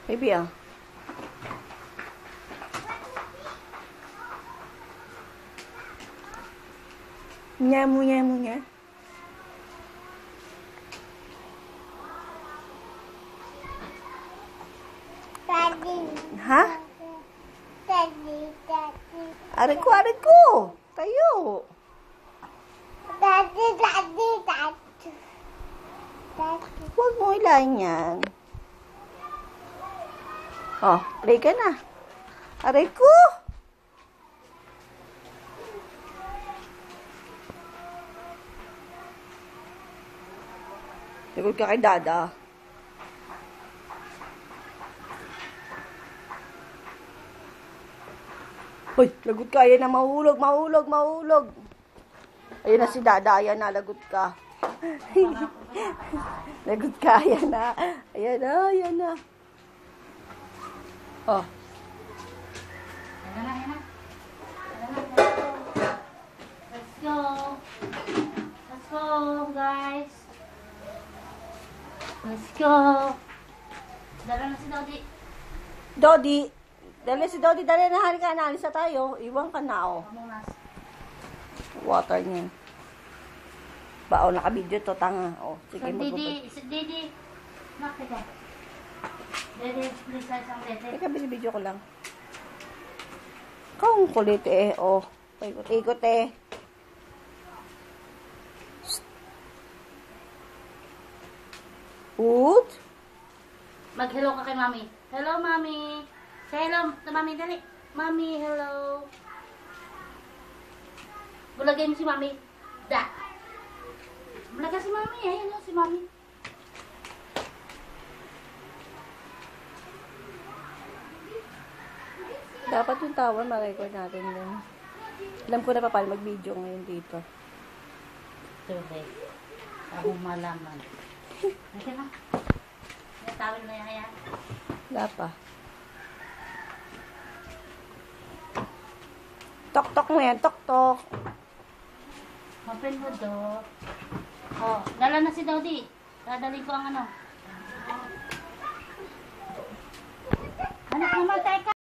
Baby, ah. Nyamu, nyamu, nya. Daddy. Ha? Daddy. Ariku, ariku. Tayo. Daddy. Huwag mo ilahin yan. Oh, play ka na. Ariku. Lagot ka kay Dada. Hoy, lagot ka. Ayan na, mahulog, mahulog, mahulog. Ayan na si Dada. Ayan na, lagot ka. Lagot ka. Ayan na. Ayan na, ayan na. Oh. Ayan na, ayan na. Let's go. Let's go, guys. Let's go. Dala na si Dodi. Dodi. Dali si Dodi. Dali na, halika na. Alis na tayo. Iwan ka na, oh. Kamunas. Water niya. Bao, naka-video to, tanga. Oh, sige, Didi. Didi. Nakita ka. Didi, please, isang dede. Teka, binibidyo ko lang. Kung kulit eh, oh. Ikot-ikot eh. Oot. Mag-hello ka kay Mami. Hello, Mami. Say hello to Mami, dali. Mami, hello. Bulagay mo si Mami. Da. Bulagay si Mami. Ayan o, si Mami. Dapat yung tawon, ma-record natin din. Alam ko na pa paano mag-video ngayon dito. Tuloy. Ako malaman. Okay na. May tawin na yan. Wala pa. Tok-tok mo yan, tok-tok. Open mo do. Oh, dala na si Dodi. Dadalhin ko ang ano. Anak naman, teka.